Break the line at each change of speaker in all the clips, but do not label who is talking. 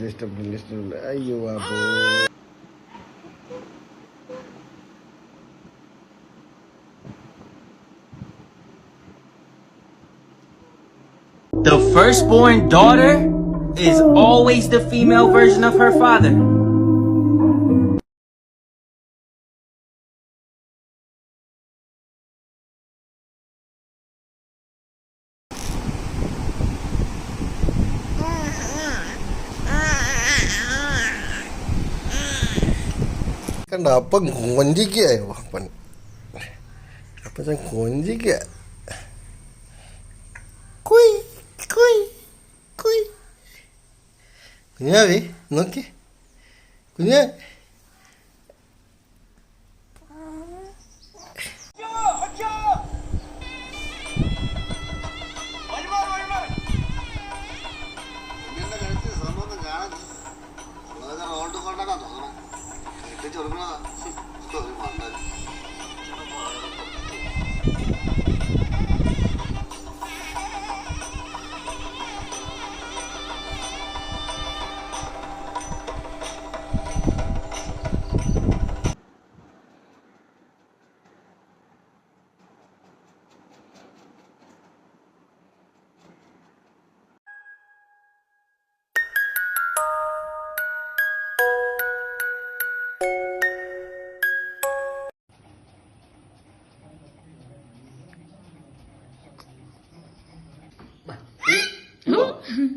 ഇഷ്ടപ്പെട്ടില്ല. അയ്യോ അപ്പോ
The firstborn daughter is always the female version of her father.
കണ്ട അപ്പം കൊഞ്ചിക്കുകയോ അപ്പൻ കൊഞ്ചിക്കുക. കുഞ്ഞാവേ നോക്കി കുഞ്ഞാ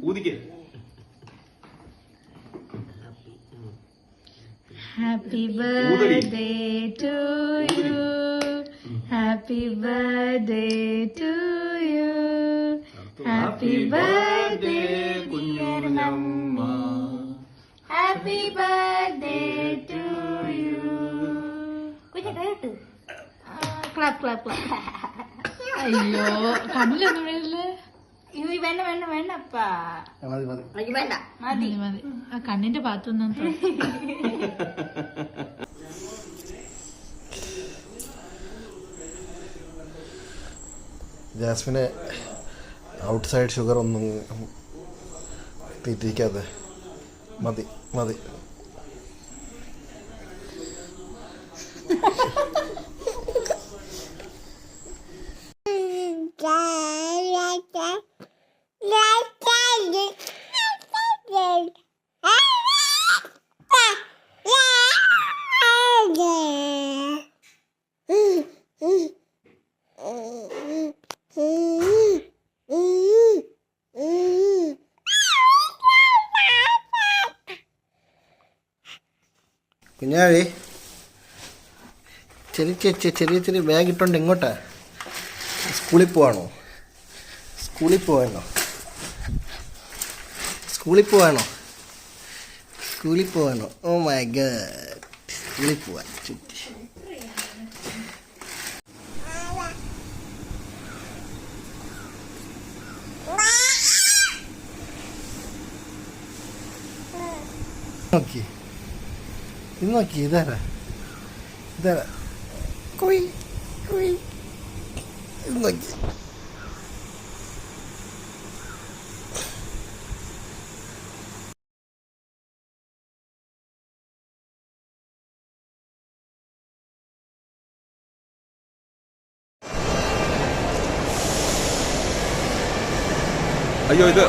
ഊതിക്കേ.
Happy birthday to you. Happy birthday to you. Happy birthday dear Amma. Happy birthday to you. കുഞ്ഞെ കേട്ടു. Clap clap clap. അയ്യോ കണ്ണിലൊന്നും വീഴില്ലേ? ഇത് വേണ്ട വേണ്ട വേണ്ടപ്പാ. മതി വേണ്ട മതി മതി. ആ കണ്ണിന്റെ ഭാഗത്തൊന്നും
ജാസ്മിനെ ഔട്ട് സൈഡ് ഷുഗർ ഒന്നും തീറ്റിക്കാതെ മതി മതി. കുഞ്ഞാവേ ചെറിയ ബാഗ് ഇട്ടോണ്ട് എങ്ങോട്ടാ? സ്കൂളിൽ പോവാണോ? സ്കൂളിൽ പോവാണോ? ഓ മൈ ഗോഡ്, സ്കൂളിൽ പോവാൻ ചുറ്റി. നോക്കി ഇതാരാ നോക്കി.
അയ്യോ ഇത്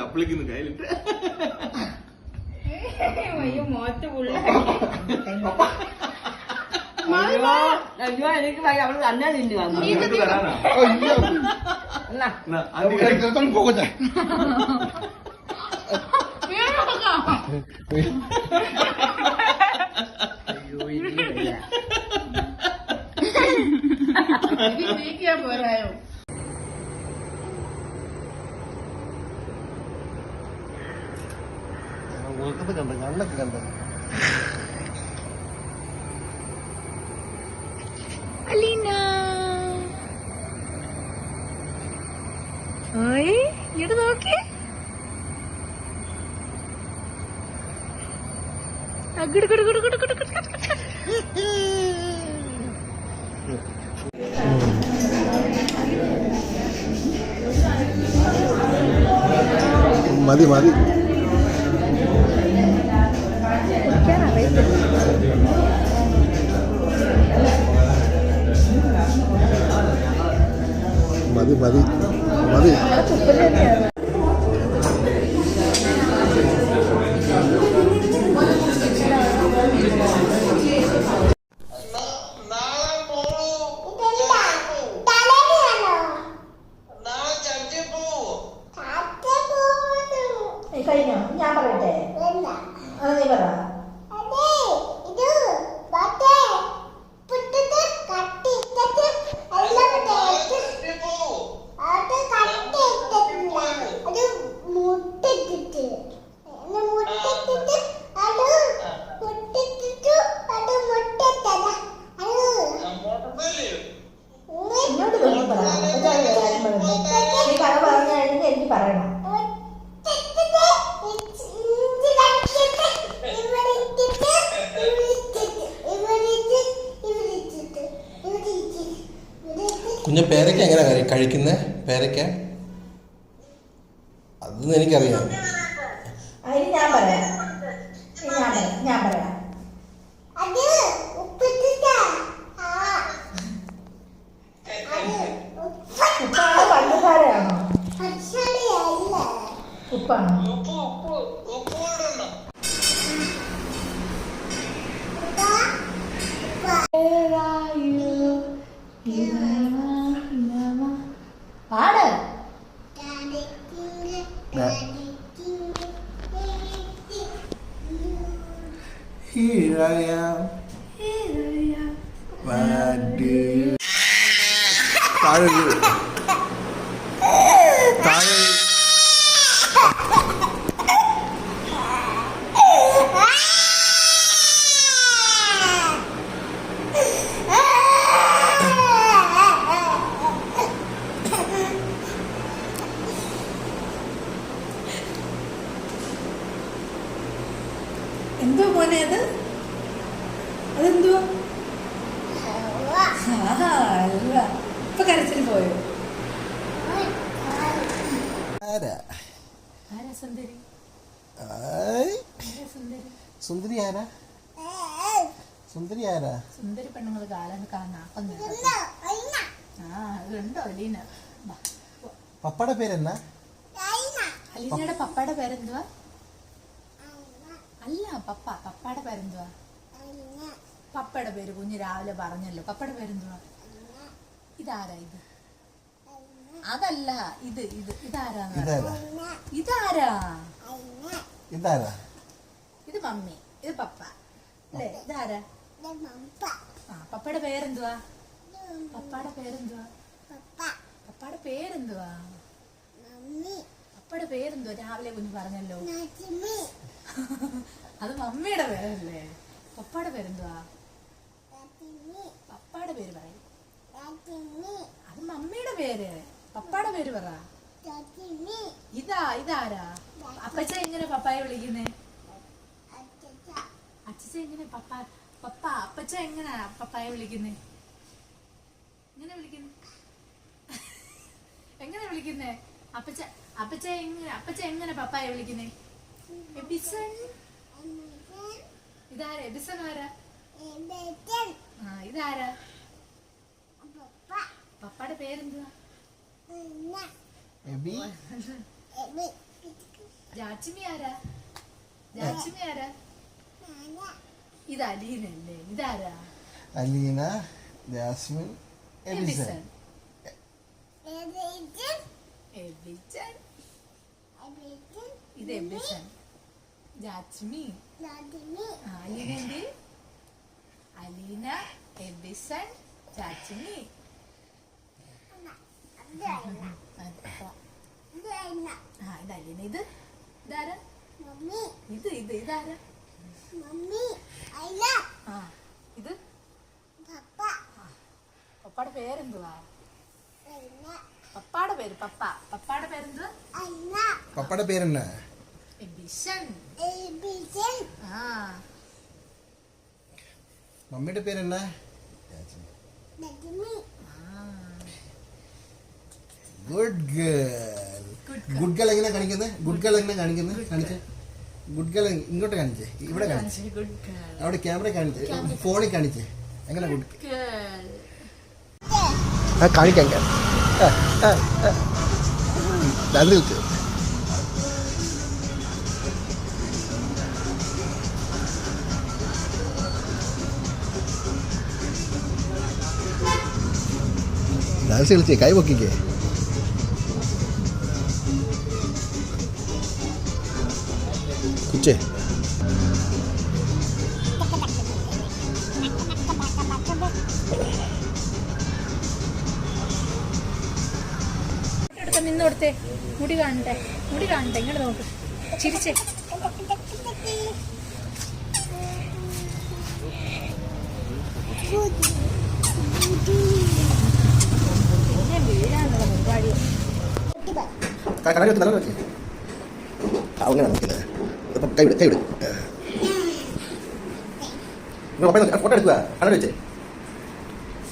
അപ്പളിക്കുന്നു കയ്യിലിട്ട്
മുഖത്ത് പുള്ള
എനിക്ക് അവള് തന്നെ തിന്നു
പോകട്ടെ.
അയ്യോ
പോരായോ?
കണ്ടു കണ്ണൊക്കെ കണ്ടു.
അലീന ഓയ് ഇങ്ങോട്ട് നോക്കി.
മതി മതി. മതി മതി മതി.
കഴിഞ്ഞോ? ഞാൻ പറയട്ടെ? അത് നീ പറ. ഇങ്ങോട്ട് നോക്കി പറ. നീ കഥ പറഞ്ഞു കഴിഞ്ഞാൽ എനിക്ക് പറയണം.
കുഞ്ഞ് പേരയ്ക്ക എങ്ങനെ കഴിക്കുന്നത്? പേരയ്ക്ക അതൊന്നും എനിക്കറിയാം.
അതിന് ഞാൻ പറയാം. ഞാൻ പറയാം. ഉപ്പാണോ പഞ്ചസാരയാണോ? ഉപ്പാണോ? പാട്.
Here I am. What do you? താഴെ താഴെ
എന്തോ മോനെ അത്? അതെന്തുവാ? അല്ല ഇപ്പൊ കരച്ചിൽ പോയോ?
ആരാ
സുന്ദരി?
സുന്ദരി ആരാ? സുന്ദരി ആരാ?
സുന്ദരി പെണ്ണുങ്ങൾ കാലം കാണാൻ അതുണ്ടോ? അലീന.
പപ്പയുടെ പേരെന്നാ?
അലീനയുടെ പപ്പയുടെ പേരെന്തുവാ? അല്ല പപ്പയുടെ പേരെന്തുവാ? പപ്പയുടെ പേര് കുഞ്ഞ് രാവിലെ പറഞ്ഞല്ലോ. പപ്പയുടെ പേരെന്തുവാ? ഇതാരാ ഇത്? അതല്ല ഇത് ഇതാരാ?
ഇതാരാ?
ഇത് മമ്മി, ഇത് പപ്പ അല്ലേ? ഇതാരാ? പപ്പയുടെ പേരെന്തുവാ? പപ്പയുടെ പേരെന്തുവാ? പപ്പയുടെ പേരെന്തുവാ? പപ്പയുടെ പേരെന്തുവാ? രാവിലെ കുഞ്ഞ് പറഞ്ഞല്ലോ. അത് മമ്മിയുടെ പേരല്ലേ? പപ്പയുടെ പേരെന്തുവാ? പപ്പയുടെ പേര് പറയും. അത് മമ്മിയുടെ പേര്. പപ്പയുടെ പേര് പറ. ഇതാരാ? അപ്പച്ച എങ്ങനെ പപ്പായെ വിളിക്കുന്നേ? അച്ഛച്ച എങ്ങനെ അപ്പച്ച എങ്ങനെ പപ്പായെ വിളിക്കുന്നേ? എങ്ങനെ വിളിക്കുന്നേ? അപ്പച്ച എങ്ങനെ പപ്പായെ വിളിക്കുന്നേ? എബിസൺ. ഇതാരാ? എബിസൺ ആരാ? ഇതാരാ? പപ്പയുടെ പേരെന്തുവാ? ജാച്ചിമി ആരാ? ഇത് അലീനല്ലേ? ഇതാരാ?
അലീന, ജാസ്മിൻ,
എബിസൺ. ഇത് എബിസൺ. ജാച്ചിമി. അലീന, എബിസൺ, ജാച്ചിമി. ആ ഇതല്ലേ ഇത് ഇതാരാ ഇത് ഇത് ഇതാരാ ആ ഇത് പപ്പാടെ പേരെന്തുവാ പപ്പാടെ പേര് പപ്പാടെ പേരെന്തുവാ
പപ്പയുടെ പേരെന്നാ?
ബിഷൻ ആ
മമ്മിയുടെ പേരെന്നാ? Good girl. ഗുഡ് ഗേൾ എങ്ങനെ കാണിക്കുന്നത്? ഗുഡ് ഗേൾ എങ്ങനെ കാണിക്കുന്നത്? കാണിച്ചേ. ഗുഡ് ഗേൾ ഇങ്ങോട്ട് കാണിച്ചേ, ഇവിടെ കാണിച്ചേ, അവിടെ ക്യാമറ കാണിച്ചേ, ഫോണിൽ കാണിച്ചേ. എങ്ങനെ ഗുഡ് കാണിക്കാൻ ഡാൻസ് കളിച്ചേ, കൈ പൊക്കിക്കേ. കുച്ചേ
നിന്ന് കൊടുത്തേ, മുടി കാണട്ടെ, ഇങ്ങോട്ട് നോക്ക്, ചിരിച്ചേ. വീഴാന്നുള്ള പരിപാടി.
കണ്ണാടി വെച്ച് നല്ല വെച്ചേ. അങ്ങനെ നോക്കിയത് കൈ വിട്, കൈ വിട്. ഫോട്ടോ എടുക്കുക. കണ്ണാടി വെച്ചേ,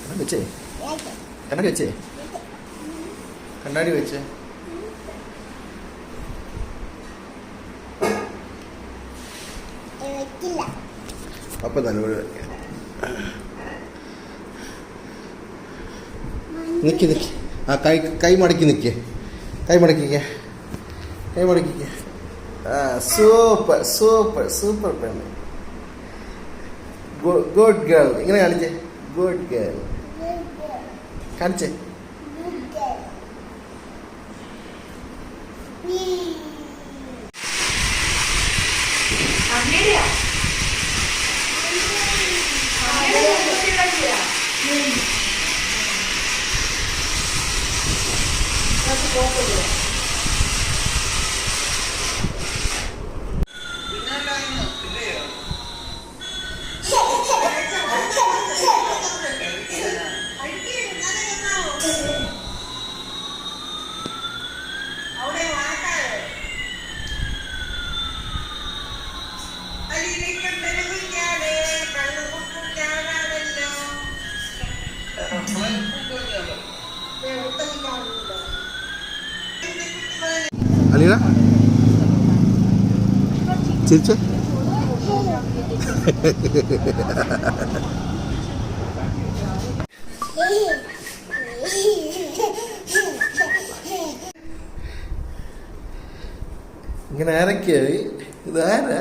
കണ്ണാടി വെച്ചേ, കണ്ണാടി വെച്ചേ, കണ്ണാടി വെച്ചേ. അപ്പം നല്ലപോലെ നിൽക്കി നിൽക്കി. ആ കൈ മടക്കി നിൽക്കേ, കൈ മടക്കിക്കേ, കൈ മടക്കിക്കേ. ആ സൂപ്പർ സൂപ്പർ സൂപ്പർ പെണ്ണ്. Good girl. ഇങ്ങനെ കാണിച്ചേ, ഗുഡ് ഗേൾ കാണിച്ചേ. അലീന ചിരിച്ചേ. ഇങ്ങനെ ആരൊക്കെയായി? ഇതാരാ?